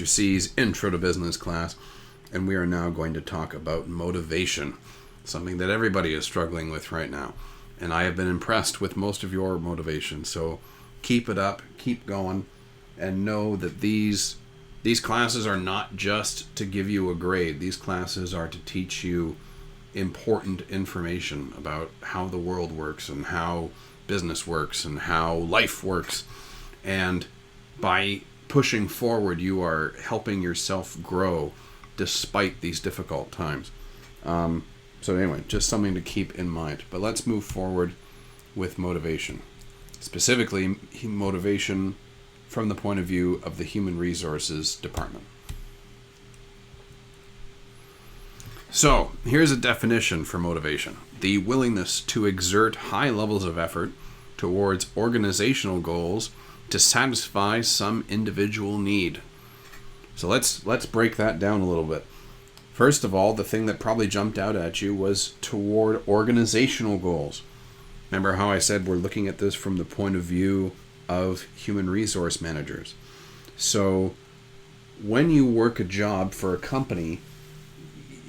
C's Intro to Business class, and we are now going to talk about motivation, something that everybody is struggling with right now. And I have been impressed with most of your motivation, so keep it up, keep going, and know that these classes are not just to give you a grade. These classes are to teach you important information about how the world works and how business works and how life works. And by pushing forward, you are helping yourself grow despite these difficult times. So anyway, just something to keep in mind. But let's move forward with motivation. Specifically, motivation from the point of view of the Human Resources Department. So, here's a definition for motivation. The willingness to exert high levels of effort towards organizational goals to satisfy some individual need. So let's break that down a little bit. First of all, the thing that probably jumped out at you was toward organizational goals. Remember how I said we're looking at this from the point of view of human resource managers. So when you work a job for a company,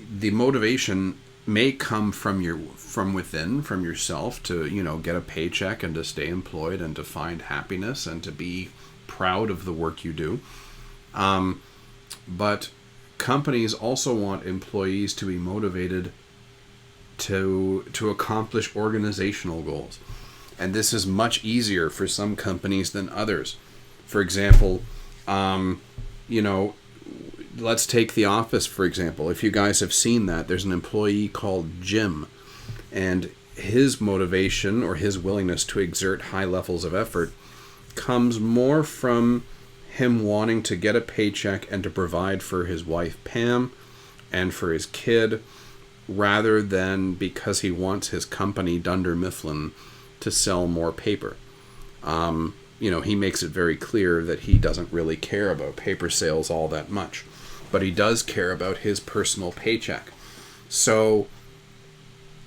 the motivation may come from within, from yourself, to get a paycheck and to stay employed and to find happiness and to be proud of the work you do. But companies also want employees to be motivated to accomplish organizational goals. And this is much easier for some companies than others. For example, let's take The Office, for example. If you guys have seen that, there's an employee called Jim. And his motivation or his willingness to exert high levels of effort comes more from him wanting to get a paycheck and to provide for his wife, Pam, and for his kid, rather than because he wants his company, Dunder Mifflin, to sell more paper. He makes it very clear that he doesn't really care about paper sales all that much. But he does care about his personal paycheck. So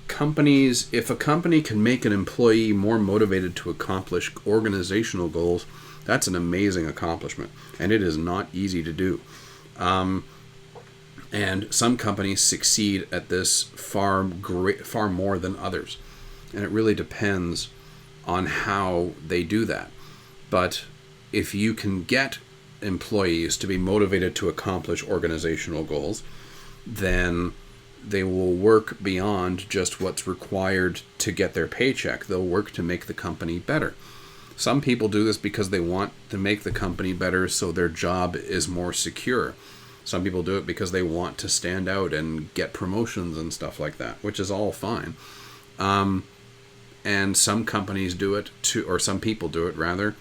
if a company can make an employee more motivated to accomplish organizational goals, that's an amazing accomplishment. And it is not easy to do. And some companies succeed at this far more than others. And it really depends on how they do that. But if you can get employees to be motivated to accomplish organizational goals, then they will work beyond just what's required to get their paycheck. They'll work to make the company better. Some people do this because they want to make the company better so their job is more secure. Some people do it because they want to stand out and get promotions and stuff like that, which is all fine. And some companies do it or some people do it rather,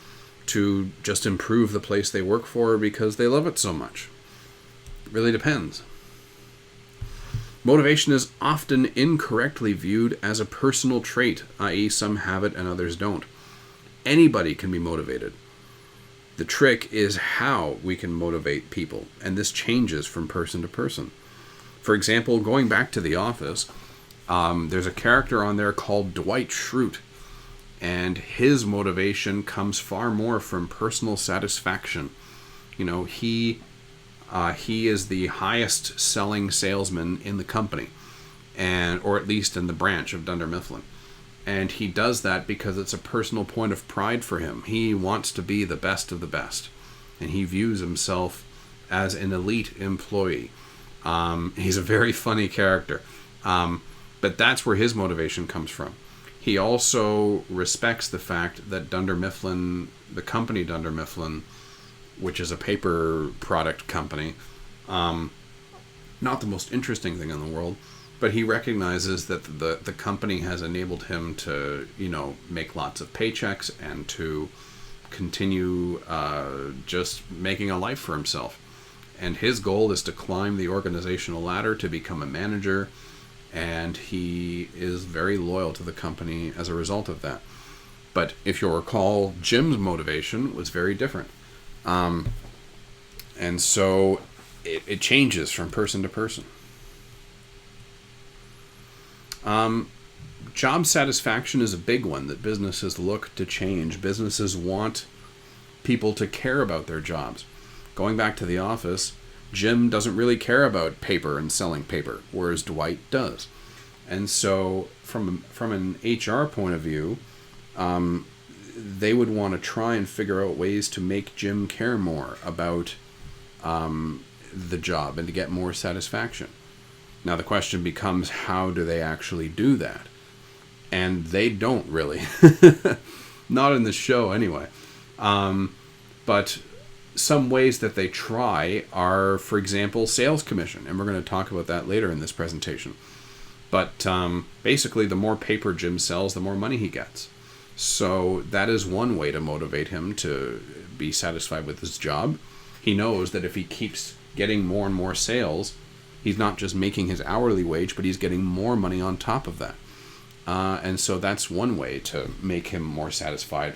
to just improve the place they work for because they love it so much. It really depends. Motivation is often incorrectly viewed as a personal trait, i.e. some have it and others don't. Anybody can be motivated. The trick is how we can motivate people, and this changes from person to person. For example, going back to The Office, there's a character on there called Dwight Schrute. And his motivation comes far more from personal satisfaction. He is the highest selling salesman in the company, or at least in the branch of Dunder Mifflin. And he does that because it's a personal point of pride for him. He wants to be the best of the best. And he views himself as an elite employee. He's a very funny character. But that's where his motivation comes from. He also respects the fact that Dunder Mifflin, the company Dunder Mifflin, which is a paper product company, not the most interesting thing in the world, but he recognizes that the company has enabled him to, make lots of paychecks and to continue just making a life for himself. And his goal is to climb the organizational ladder to become a manager, and he is very loyal to the company as a result of that. But if you'll recall, Jim's motivation was very different. And so it changes from person to person. Job satisfaction is a big one that businesses look to change. Businesses want people to care about their jobs. going back to the office, Jim doesn't really care about paper and selling paper, whereas Dwight does. And so from an HR point of view, they would want to try and figure out ways to make Jim care more about the job and to get more satisfaction. Now the question becomes, how do they actually do that? And they don't really. Not in the show anyway. But some ways that they try are, for example, sales commission. And we're going to talk about that later in this presentation. But basically, the more paper Jim sells, the more money he gets. So that is one way to motivate him to be satisfied with his job. He knows that if he keeps getting more and more sales, he's not just making his hourly wage, but he's getting more money on top of that. And so that's one way to make him more satisfied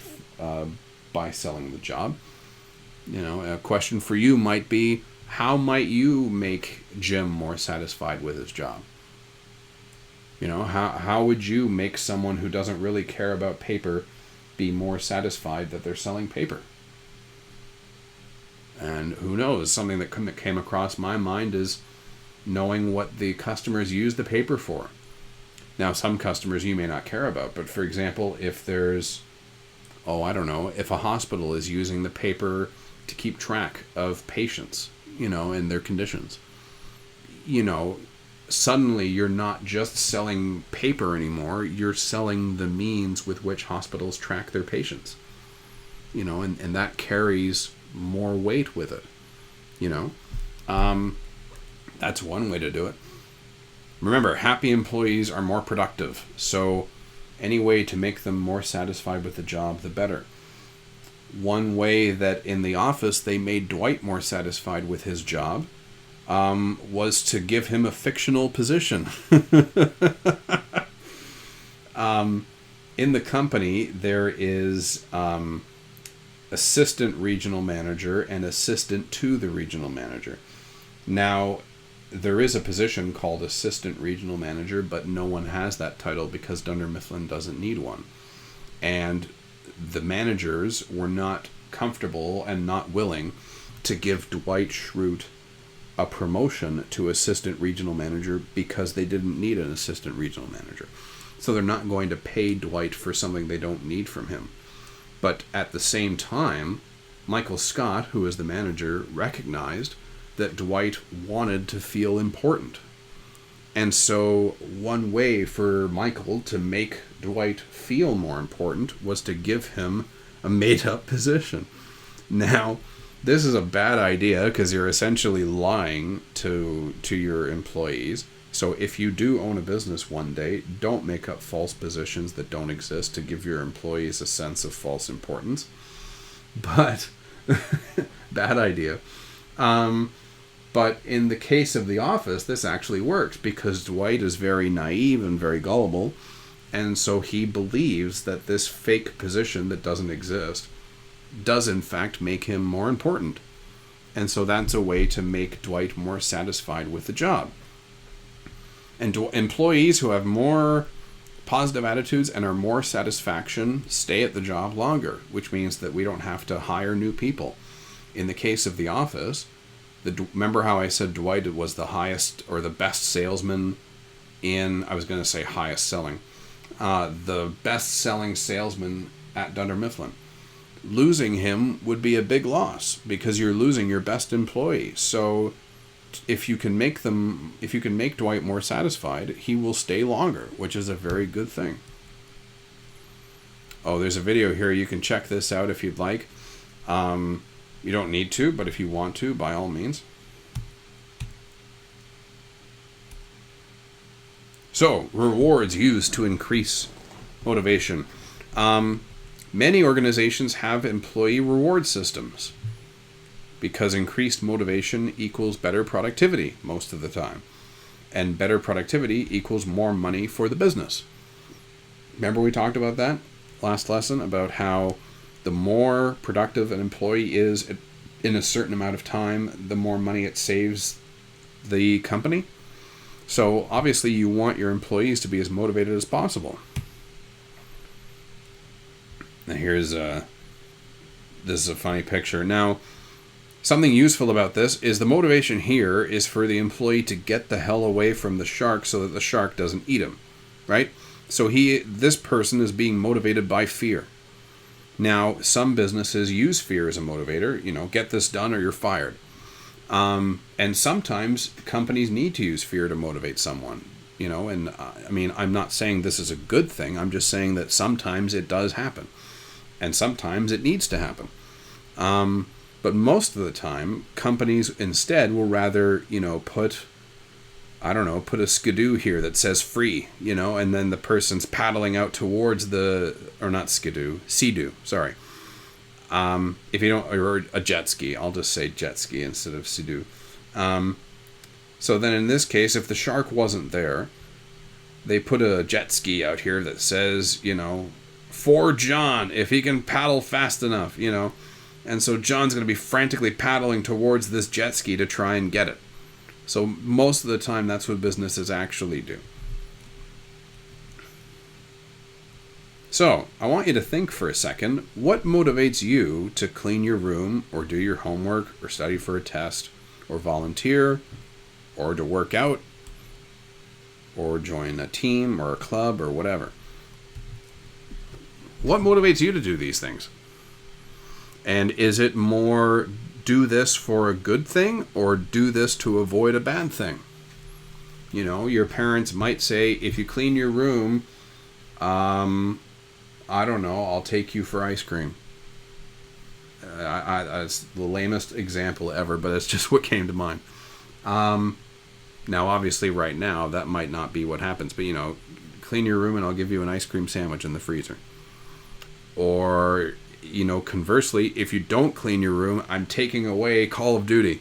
by selling the job. You know, a question for you might be, how might you make Jim more satisfied with his job? You know, how would you make someone who doesn't really care about paper be more satisfied that they're selling paper? And who knows, something that came across my mind is knowing what the customers use the paper for. Now, some customers you may not care about, but for example, if there's, if a hospital is using the paper to keep track of patients, and their conditions, suddenly you're not just selling paper anymore, you're selling the means with which hospitals track their patients, and that carries more weight with it, that's one way to do it. Remember, happy employees are more productive, so any way to make them more satisfied with the job, the better. One way that in the office they made Dwight more satisfied with his job was to give him a fictional position. In the company, there is assistant regional manager and assistant to the regional manager. Now, there is a position called assistant regional manager, but no one has that title because Dunder Mifflin doesn't need one. And the managers were not comfortable and not willing to give Dwight Schrute a promotion to assistant regional manager because they didn't need an assistant regional manager. So they're not going to pay Dwight for something they don't need from him. But at the same time, Michael Scott, who is the manager, recognized that Dwight wanted to feel important. And so one way for Michael to make Dwight feel more important was to give him a made-up position. Now, this is a bad idea because you're essentially lying to your employees. So if you do own a business one day, don't make up false positions that don't exist to give your employees a sense of false importance. But, bad idea. But in the case of The Office, this actually works because Dwight is very naive and very gullible, and so he believes that this fake position that doesn't exist does in fact make him more important. And so that's a way to make Dwight more satisfied with the job. And employees who have more positive attitudes and are more satisfaction stay at the job longer, which means that we don't have to hire new people. In the case of The Office, remember how I said Dwight was the highest or the best salesman in, I was going to say highest selling, the best selling salesman at Dunder Mifflin. Losing him would be a big loss because you're losing your best employee. So if you can make Dwight more satisfied, he will stay longer, which is a very good thing. Oh, there's a video here. You can check this out if you'd like. You don't need to, but if you want to, by all means. So, rewards used to increase motivation. Many organizations have employee reward systems because increased motivation equals better productivity most of the time. And better productivity equals more money for the business. Remember we talked about that last lesson, about how the more productive an employee is in a certain amount of time, the more money it saves the company. So obviously you want your employees to be as motivated as possible. Now this is a funny picture. Now, Something useful about this is the motivation here is for the employee to get the hell away from the shark so that the shark doesn't eat him, right? So this person is being motivated by fear. Now, some businesses use fear as a motivator, get this done or you're fired. And sometimes companies need to use fear to motivate someone, and I mean, I'm not saying this is a good thing. I'm just saying that sometimes it does happen and sometimes it needs to happen. But most of the time, companies instead will rather, put a skidoo here that says free, and then the person's paddling out towards Sea-Doo, sorry. If you don't, or a jet ski, I'll just say jet ski instead of Sea-Doo. So then in this case, if the shark wasn't there, they put a jet ski out here that says, for John, if he can paddle fast enough, and so John's going to be frantically paddling towards this jet ski to try and get it. So most of the time, that's what businesses actually do. So I want you to think for a second, what motivates you to clean your room or do your homework or study for a test or volunteer or to work out or join a team or a club or whatever? What motivates you to do these things? And is it more do this for a good thing or do this to avoid a bad thing? Your parents might say, if you clean your room, I don't know, I'll take you for ice cream. It's the lamest example ever, but it's just what came to mind. Now, obviously, right now, that might not be what happens, but, clean your room and I'll give you an ice cream sandwich in the freezer. Or, conversely, if you don't clean your room, I'm taking away Call of Duty.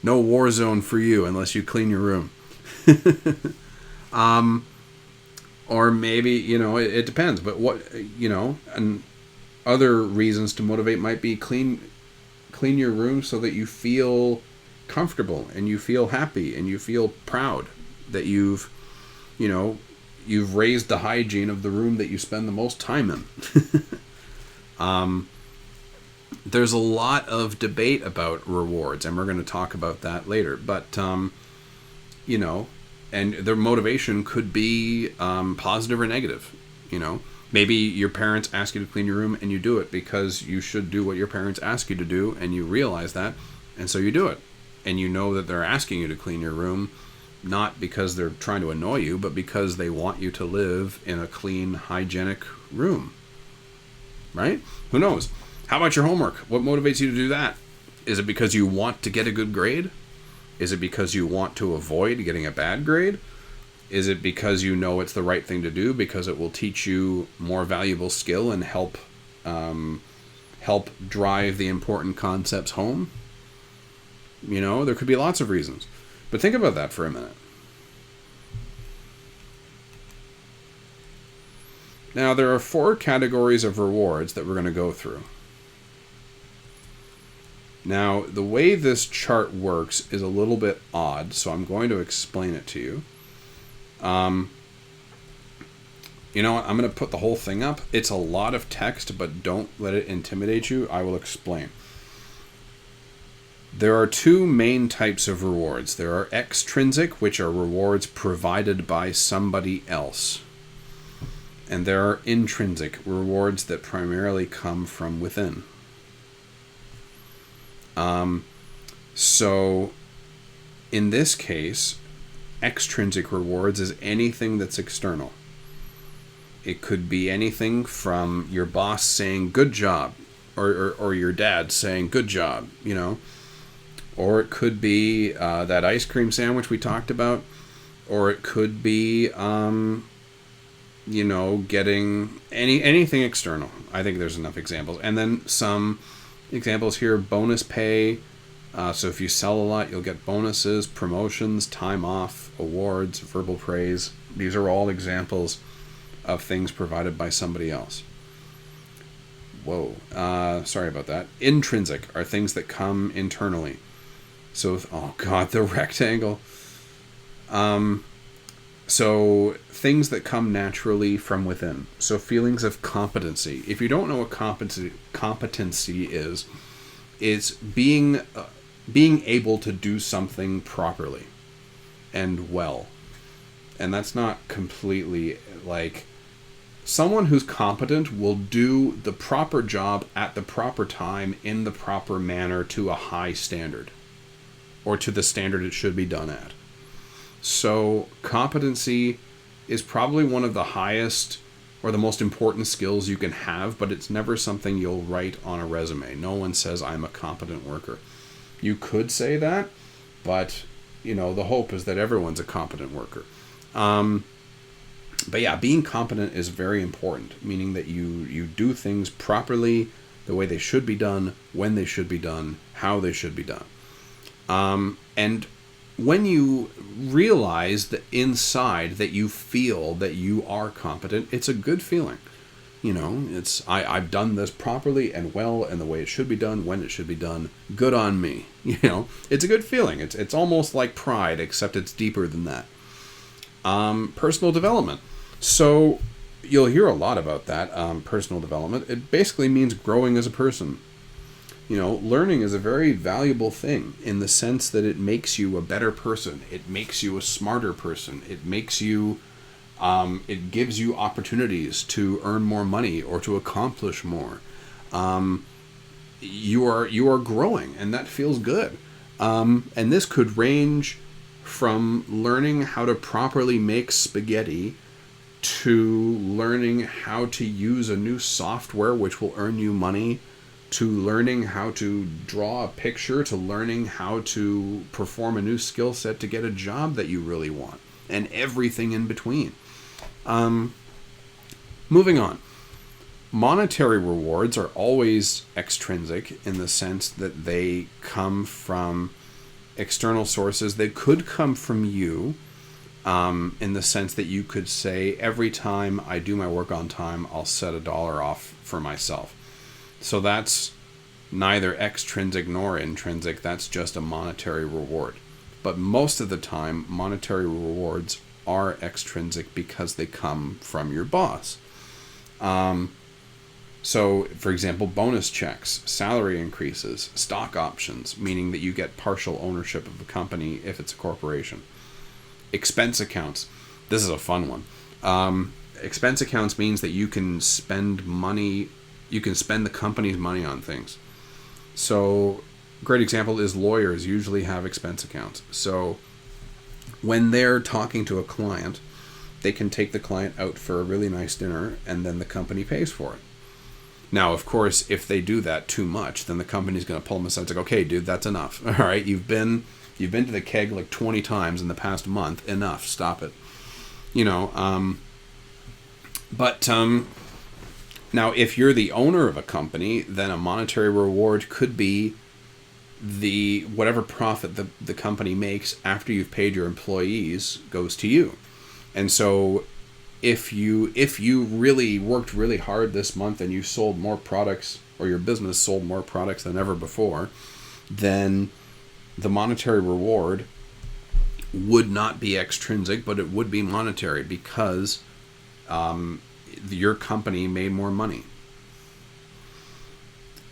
No war zone for you unless you clean your room. Or maybe, it depends. But and other reasons to motivate might be clean your room so that you feel comfortable and you feel happy and you feel proud that you've raised the hygiene of the room that you spend the most time in. There's a lot of debate about rewards, and we're going to talk about that later. But, and their motivation could be positive or negative. Maybe your parents ask you to clean your room and you do it because you should do what your parents ask you to do, and you realize that, and so you do it. And you know that they're asking you to clean your room not because they're trying to annoy you, but because they want you to live in a clean, hygienic room. Right? Who knows? How about your homework? What motivates you to do that? Is it because you want to get a good grade? Is it because you want to avoid getting a bad grade? Is it because you know it's the right thing to do because it will teach you more valuable skill and help drive the important concepts home? There could be lots of reasons. But think about that for a minute. Now, there are 4 categories of rewards that we're going to go through. Now, the way this chart works is a little bit odd, so I'm going to explain it to you. You know what? I'm going to put the whole thing up. It's a lot of text, but don't let it intimidate you. I will explain. There are 2 main types of rewards. There are extrinsic, which are rewards provided by somebody else. And there are intrinsic, rewards that primarily come from within. So, in this case, extrinsic rewards is anything that's external. It could be anything from your boss saying, good job, or your dad saying, good job, Or it could be that ice cream sandwich we talked about. Or it could be, getting anything external. I think there's enough examples. And then some examples here, bonus pay. So if you sell a lot, you'll get bonuses, promotions, time off, awards, verbal praise. These are all examples of things provided by somebody else. Whoa. Sorry about that. Intrinsic are things that come internally. So, oh God, the rectangle. So things that come naturally from within. So feelings of competency. If you don't know what competency is, is being able to do something properly and well. And that's not completely like... Someone who's competent will do the proper job at the proper time in the proper manner to a high standard, or to the standard it should be done at. So competency is probably one of the highest or the most important skills you can have, but it's never something you'll write on a resume. No one says, I'm a competent worker. You could say that, but the hope is that everyone's a competent worker. But yeah, being competent is very important, meaning that you do things properly, the way they should be done, when they should be done, how they should be done. And when you realize that inside that you feel that you are competent, it's a good feeling. It's I've done this properly and well and the way it should be done, when it should be done. Good on me. It's a good feeling. It's almost like pride, except it's deeper than that. Personal development. So you'll hear a lot about that, personal development. It basically means growing as a person. Learning is a very valuable thing in the sense that it makes you a better person. It makes you a smarter person. It makes you, it gives you opportunities to earn more money or to accomplish more. You are growing, and that feels good. And this could range from learning how to properly make spaghetti to learning how to use a new software which will earn you money, to learning how to draw a picture, to learning how to perform a new skill set to get a job that you really want, and everything in between. Moving on. Monetary rewards are always extrinsic in the sense that they come from external sources. They could come from you, in the sense that you could say, every time I do my work on time, I'll set $1 off for myself. So that's neither extrinsic nor intrinsic. That's just a monetary reward. But most of the time, monetary rewards are extrinsic because they come from your boss. So, for example, bonus checks, salary increases, stock options, meaning that you get partial ownership of the company if it's a corporation. Expense accounts. This is a fun one. Expense accounts means that you can spend money, you can spend the company's money on things. So, great example is lawyers usually have expense accounts. So, when they're talking to a client, they can take the client out for a really nice dinner, and then the company pays for it. Now, of course, if they do that too much, then the company's going to pull them aside and say, okay, dude, that's enough. All right, you've been to the keg like 20 times in the past month. Enough. Stop it. Now, if you're the owner of a company, then a monetary reward could be whatever profit the company makes after you've paid your employees goes to you. And so if you really worked really hard this month and you sold more products, or your business sold more products than ever before, then the monetary reward would not be extrinsic, but it would be monetary because your company made more money.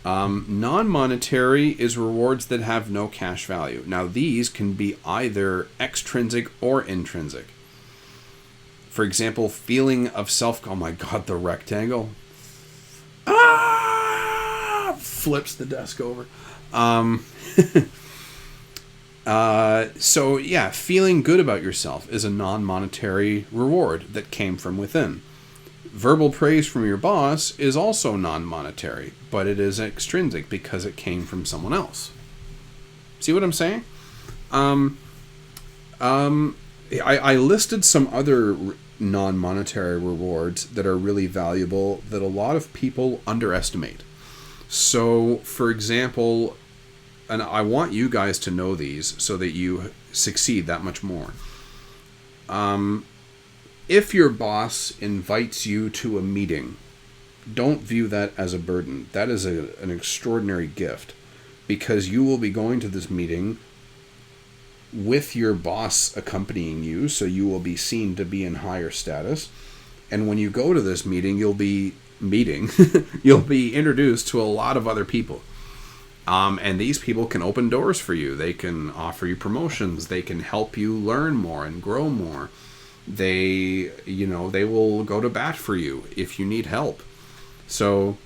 Non-monetary is rewards that have no cash value. Now, these can be either extrinsic or intrinsic. For example, feeling of self... Oh my God, the rectangle. Flips the desk over. So yeah, feeling good about yourself is a non-monetary reward that came from within. Verbal praise from your boss is also non-monetary, but it is extrinsic because it came from someone else. See what I'm saying? I listed some other non-monetary rewards that are really valuable that a lot of people underestimate. So, for example, and I want you guys to know these so that you succeed that much more. If your boss invites you to a meeting, don't view that as a burden. That is an extraordinary gift, because you will be going to this meeting with your boss accompanying you, so you will be seen to be in higher status. And when you go to this meeting, you'll be introduced to a lot of other people. And these people can open doors for you. They can offer you promotions. They can help you learn more and grow more. They will go to bat for you if you need help. So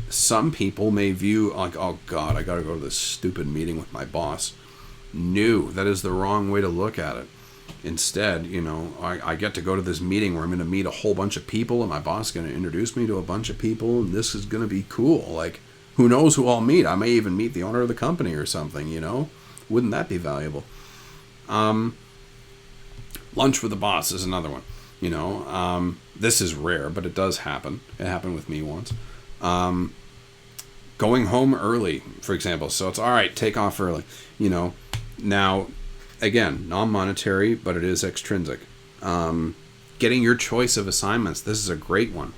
some people may view like, oh God, I got to go to this stupid meeting with my boss. No, that is the wrong way to look at it. Instead, I get to go to this meeting where I'm going to meet a whole bunch of people, and my boss is going to introduce me to a bunch of people, and this is going to be cool. Like, who knows who I'll meet? I may even meet the owner of the company or something, Wouldn't that be valuable? Lunch with the boss is another one. This is rare, but it does happen. It happened with me once. Going home early, for example. So it's all right, take off early. Now, again, non-monetary, but it is extrinsic. Getting your choice of assignments. This is a great one.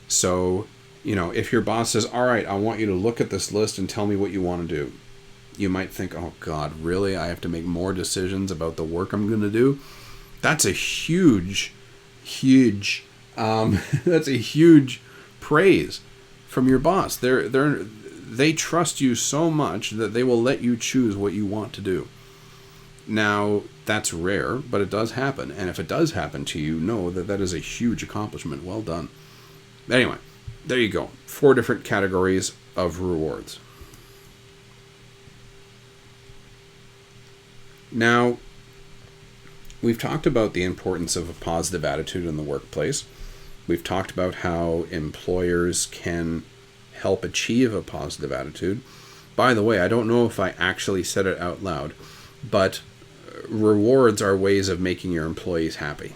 So, if your boss says, all right, I want you to look at this list and tell me what you want to do. You might think, oh God, really? I have to make more decisions about the work I'm going to do? That's a huge that's a huge praise from your boss. They trust you so much that they will let you choose what you want to do. Now, that's rare, but it does happen. And if it does happen to you, know that that is a huge accomplishment. Well done. Anyway, there you go. 4 different categories of rewards. Now, we've talked about the importance of a positive attitude in the workplace. We've talked about how employers can help achieve a positive attitude. By the way, I don't know if I actually said it out loud, but rewards are ways of making your employees happy.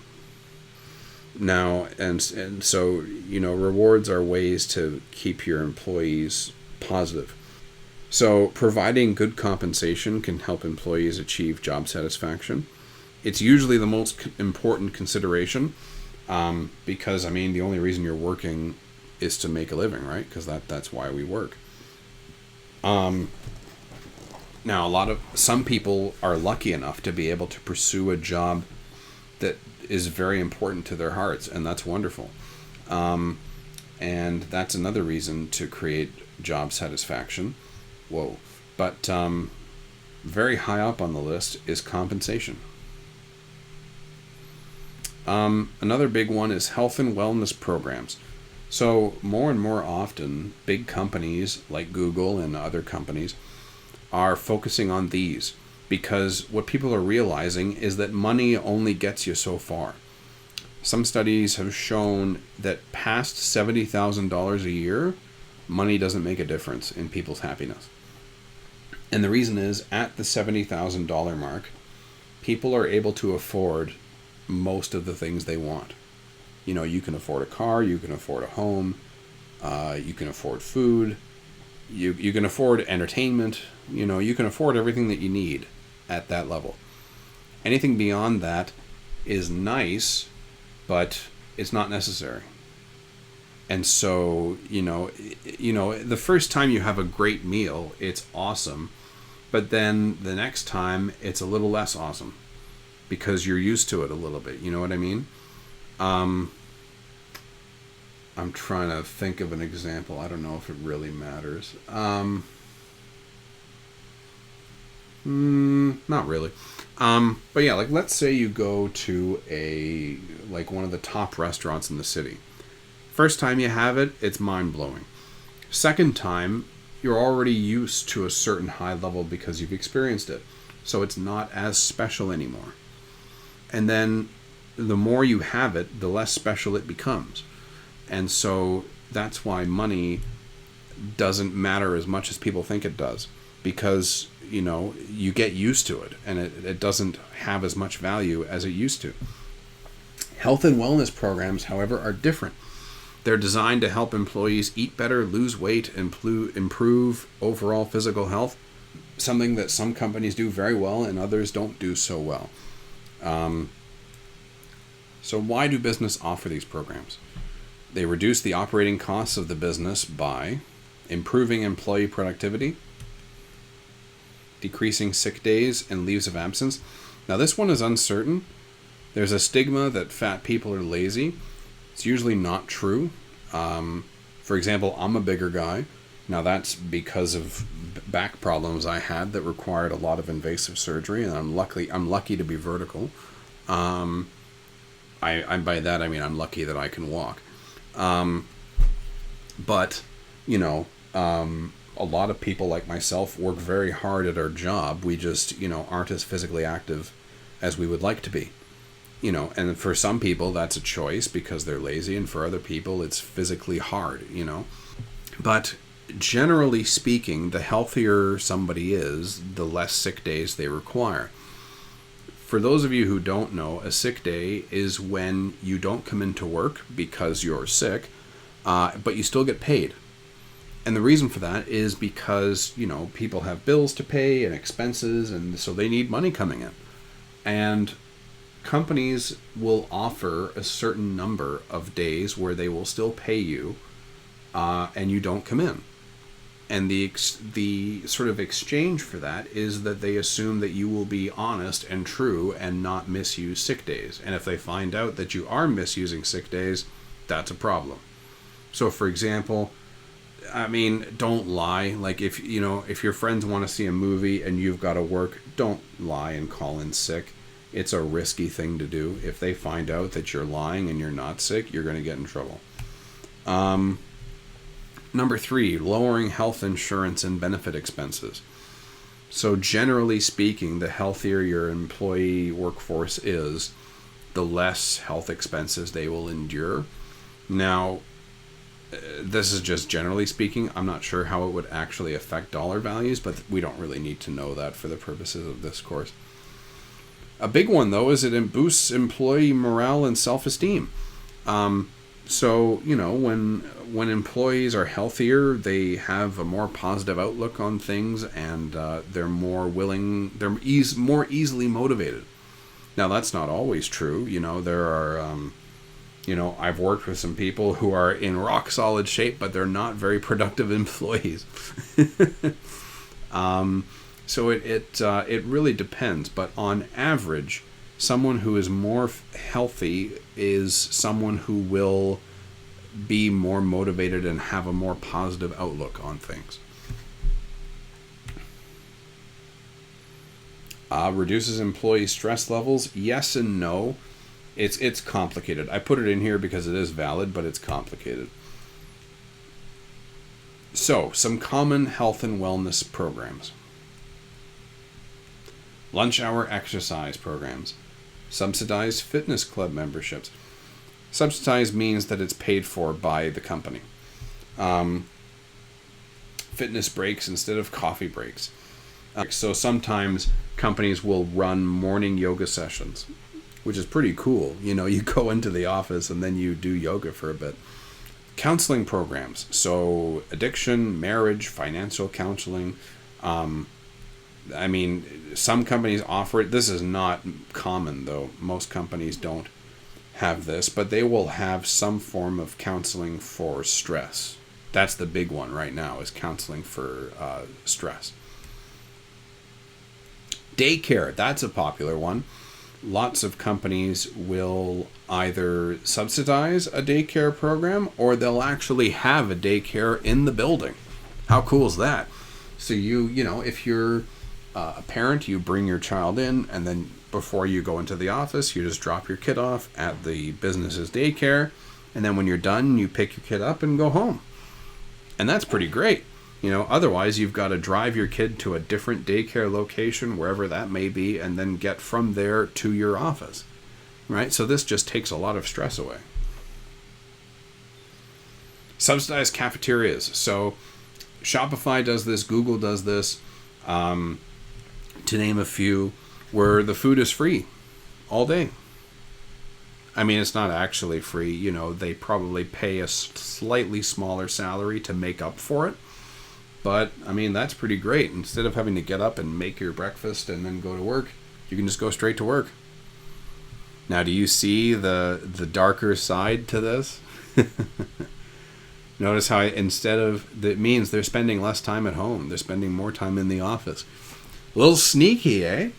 Now, and so, rewards are ways to keep your employees positive. So providing good compensation can help employees achieve job satisfaction. It's usually the most important consideration because, the only reason you're working is to make a living, right? Because that's why we work. Now, some people are lucky enough to be able to pursue a job that is very important to their hearts, and that's wonderful. And that's another reason to create job satisfaction. Whoa. But very high up on the list is compensation. Another big one is health and wellness programs. So more and more often, big companies like Google and other companies are focusing on these because what people are realizing is that money only gets you so far. Some studies have shown that past $70,000 a year, money doesn't make a difference in people's happiness. And the reason is, at the $70,000 mark, people are able to afford most of the things they want. You can afford a car, you can afford a home, you can afford food, you can afford entertainment, you can afford everything that you need at that level. Anything beyond that is nice, but it's not necessary. And so, the first time you have a great meal, it's awesome. But then the next time, it's a little less awesome because you're used to it a little bit. You know what I mean? I'm trying to think of an example. I don't know if it really matters. Not really. But yeah, let's say you go to one of the top restaurants in the city. First time you have it, it's mind-blowing. Second time, you're already used to a certain high level because you've experienced it. So it's not as special anymore. And then the more you have it, the less special it becomes. And so that's why money doesn't matter as much as people think it does. Because, you get used to it and it doesn't have as much value as it used to. Health and wellness programs, however, are different. They're designed to help employees eat better, lose weight, improve overall physical health, something that some companies do very well and others don't do so well. So why do business offer these programs? They reduce the operating costs of the business by improving employee productivity, decreasing sick days and leaves of absence. Now this one is uncertain. There's a stigma that fat people are lazy. It's usually not true. For example, I'm a bigger guy, Now that's because of back problems I had that required a lot of invasive surgery, and I'm lucky to be vertical. I by that I mean I'm lucky that I can walk. But you know, a lot of people like myself work very hard at our job. We just aren't as physically active as we would like to be. And for some people that's a choice because they're lazy, and for other people it's physically hard. But generally speaking, the healthier somebody is, the less sick days they require. For those of you who don't know, a sick day is when you don't come into work because you're sick, but you still get paid. And the reason for that is because, people have bills to pay and expenses, and so they need money coming in. And companies will offer a certain number of days where they will still pay you, and you don't come in. And the sort of exchange for that is that they assume that you will be honest and true and not misuse sick days. And if they find out that you are misusing sick days, that's a problem. So, for example, don't lie. Like if your friends want to see a movie and you've got to work, don't lie and call in sick. It's a risky thing to do. If they find out that you're lying and you're not sick, you're going to get in trouble. Number 3, lowering health insurance and benefit expenses. So generally speaking, the healthier your employee workforce is, the less health expenses they will endure. Now, this is just generally speaking. I'm not sure how it would actually affect dollar values, but we don't really need to know that for the purposes of this course. A big one, though, is it boosts employee morale and self-esteem. So, when employees are healthier, they have a more positive outlook on things, and they're more willing, more easily motivated. Now, that's not always true. There are, I've worked with some people who are in rock solid shape, but they're not very productive employees. So it really depends. But on average, someone who is more healthy is someone who will be more motivated and have a more positive outlook on things. Reduces employee stress levels. Yes and no. It's complicated. I put it in here because it is valid, but it's complicated. So, some common health and wellness programs. Lunch hour exercise programs. Subsidized fitness club memberships. Subsidized means that it's paid for by the company. Fitness breaks instead of coffee breaks. So sometimes companies will run morning yoga sessions, which is pretty cool. You go into the office and then you do yoga for a bit. Counseling programs. So addiction, marriage, financial counseling. Some companies offer it. This is not common, though. Most companies don't have this, but they will have some form of counseling for stress. That's the big one right now, is counseling for stress. Daycare, that's a popular one. Lots of companies will either subsidize a daycare program or they'll actually have a daycare in the building. How cool is that? So if you're a parent, you bring your child in, and then before you go into the office, you just drop your kid off at the business's daycare, and then when you're done, you pick your kid up and go home. And that's pretty great. Otherwise you've got to drive your kid to a different daycare location, wherever that may be, and then get from there to your office. Right? So this just takes a lot of stress away. Subsidized cafeterias. So Shopify does this, Google does this, to name a few, where the food is free all day. It's not actually free. They probably pay a slightly smaller salary to make up for it. But, that's pretty great. Instead of having to get up and make your breakfast and then go to work, you can just go straight to work. Now, do you see the darker side to this? Notice how that means they're spending less time at home. They're spending more time in the office. A little sneaky, eh?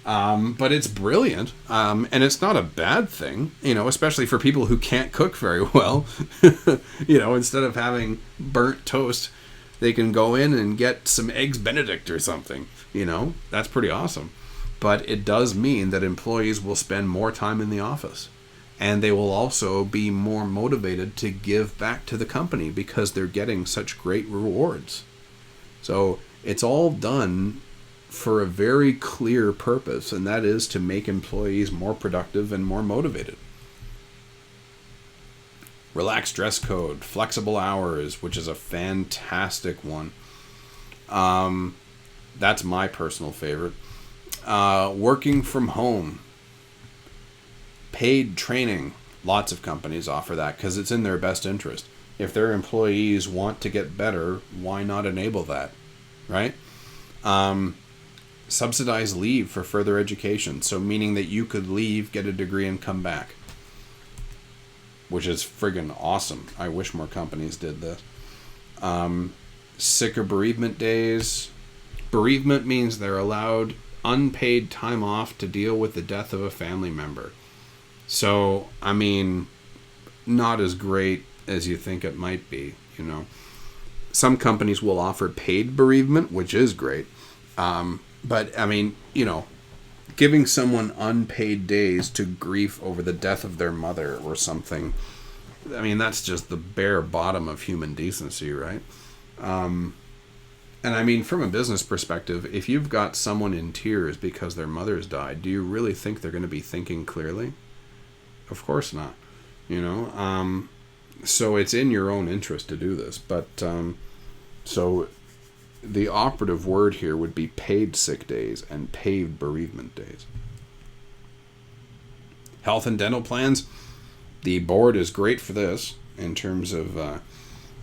But it's brilliant. And it's not a bad thing, especially for people who can't cook very well. Instead of having burnt toast They can go in and get some Eggs Benedict or something. That's pretty awesome. But it does mean that employees will spend more time in the office. And they will also be more motivated to give back to the company because they're getting such great rewards. So it's all done for a very clear purpose, and that is to make employees more productive and more motivated. Relaxed dress code, flexible hours, which is a fantastic one. That's my personal favorite. Working from home. Paid training. Lots of companies offer that because it's in their best interest. If their employees want to get better, why not enable that? Right? Subsidized leave for further education. So meaning that you could leave, get a degree, and come back. Which is friggin' awesome. I wish more companies did this. Sick or bereavement days. Bereavement means they're allowed unpaid time off to deal with the death of a family member. So, not as great as you think it might be, Some companies will offer paid bereavement, which is great. But, giving someone unpaid days to grief over the death of their mother or something, that's just the bare bottom of human decency, right? And from a business perspective, if you've got someone in tears because their mother's died, do you really think they're going to be thinking clearly? Of course not. So it's in your own interest to do this. But so the operative word here would be paid sick days and paid bereavement days. Health and dental plans. The board is great for this in terms of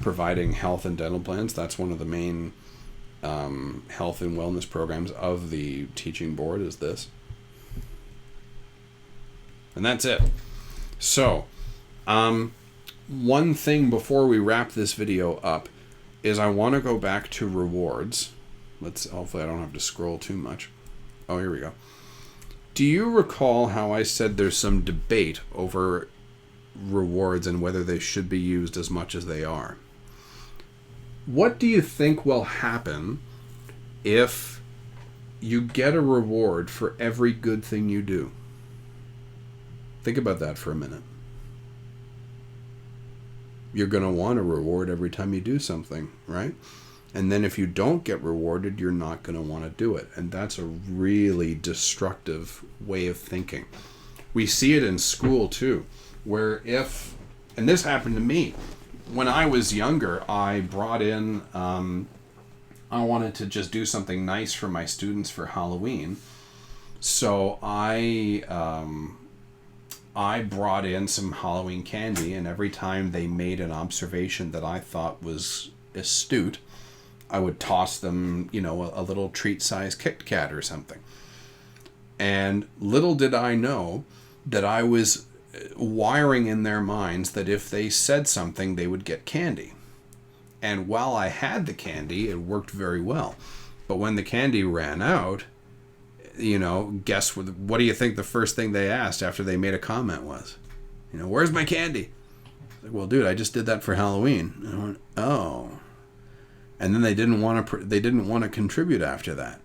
providing health and dental plans. That's one of the main health and wellness programs of the teaching board is this. And that's it. So, one thing before we wrap this video up is I want to go back to rewards. Hopefully I don't have to scroll too much. Oh, here we go. Do you recall how I said there's some debate over rewards and whether they should be used as much as they are? What do you think will happen if you get a reward for every good thing you do? Think about that for a minute. You're going to want a reward every time you do something, right? And then if you don't get rewarded, you're not going to want to do it. And that's a really destructive way of thinking. We see it in school too, where and this happened to me, when I was younger, I brought in, I wanted to just do something nice for my students for Halloween. So I brought in some Halloween candy, and every time they made an observation that I thought was astute, I would toss them, a little treat-sized Kit Kat or something. And little did I know that I was wiring in their minds that if they said something, they would get candy. And while I had the candy, it worked very well. But when the candy ran out, guess what do you think the first thing they asked after they made a comment was? Where's my candy? Like, well, dude, I just did that for Halloween. And I went, oh. And then they didn't want to contribute after that.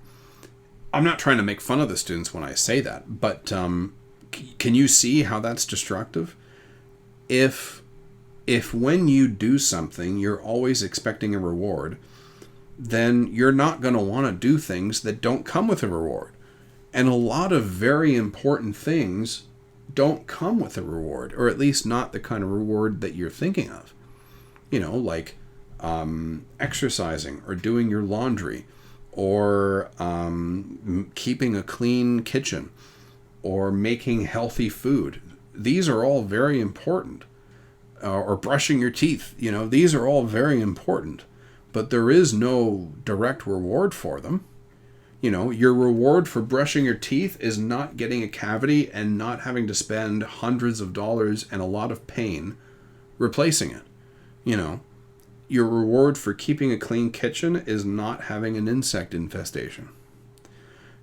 I'm not trying to make fun of the students when I say that, but can you see how that's destructive? If when you do something, you're always expecting a reward, then you're not going to want to do things that don't come with a reward. And a lot of very important things don't come with a reward, or at least not the kind of reward that you're thinking of. Like exercising or doing your laundry or keeping a clean kitchen or making healthy food. These are all very important. Or brushing your teeth. These are all very important. But there is no direct reward for them. Your reward for brushing your teeth is not getting a cavity and not having to spend hundreds of dollars and a lot of pain replacing it. Your reward for keeping a clean kitchen is not having an insect infestation.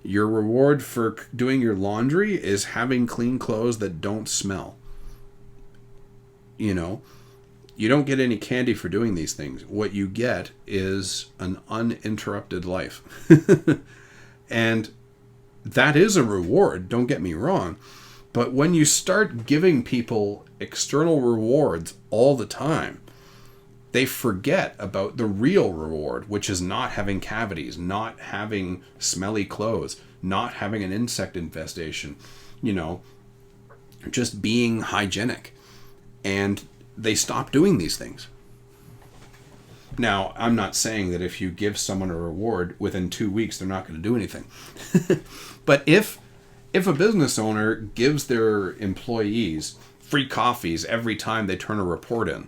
Your reward for doing your laundry is having clean clothes that don't smell. You don't get any candy for doing these things. What you get is an uninterrupted life. And that is a reward, don't get me wrong. But when you start giving people external rewards all the time, they forget about the real reward, which is not having cavities, not having smelly clothes, not having an insect infestation, just being hygienic. And they stop doing these things. Now, I'm not saying that if you give someone a reward within 2 weeks, they're not going to do anything. But if a business owner gives their employees free coffees every time they turn a report in,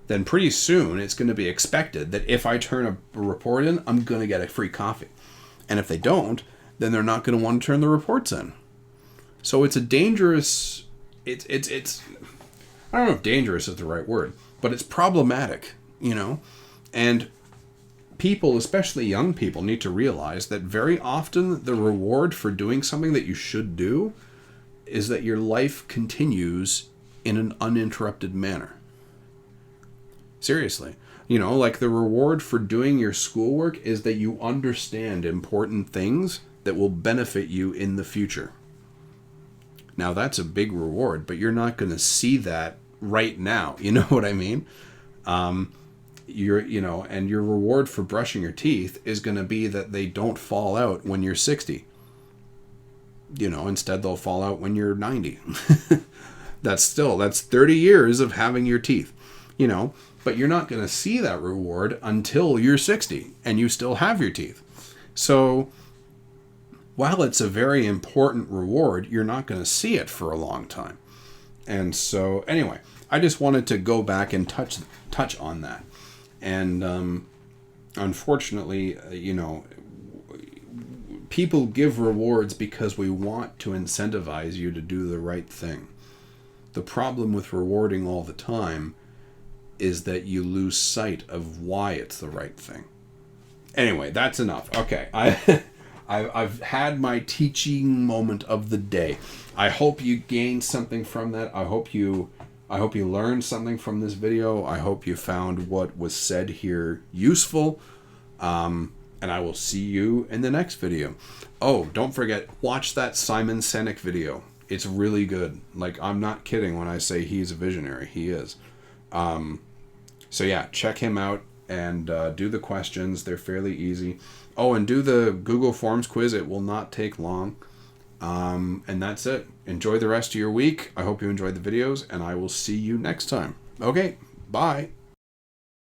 then pretty soon it's going to be expected that if I turn a report in, I'm going to get a free coffee. And if they don't, then they're not going to want to turn the reports in. So it's a dangerous, it's I don't know if dangerous is the right word, but it's problematic, And people, especially young people, need to realize that very often the reward for doing something that you should do is that your life continues in an uninterrupted manner. Seriously. Like the reward for doing your schoolwork is that you understand important things that will benefit you in the future. Now, that's a big reward, but you're not going to see that right now. You know what I mean? And your reward for brushing your teeth is going to be that they don't fall out when you're 60. Instead they'll fall out when you're 90. That's 30 years of having your teeth, but you're not going to see that reward until you're 60 and you still have your teeth. So while it's a very important reward, you're not going to see it for a long time. And so anyway, I just wanted to go back and touch on that. And unfortunately, people give rewards because we want to incentivize you to do the right thing. The problem with rewarding all the time is that you lose sight of why it's the right thing. Anyway, that's enough. Okay, I've had my teaching moment of the day. I hope you gained something from that. I hope you learned something from this video. I hope you found what was said here useful. And I will see you in the next video. Oh, don't forget, watch that Simon Sinek video. It's really good. Like, I'm not kidding when I say he's a visionary. He is. So yeah, check him out and do the questions. They're fairly easy. Oh, and do the Google Forms quiz. It will not take long. And that's it. Enjoy the rest of your week. I hope you enjoyed the videos, and I will see you next time. Okay, bye.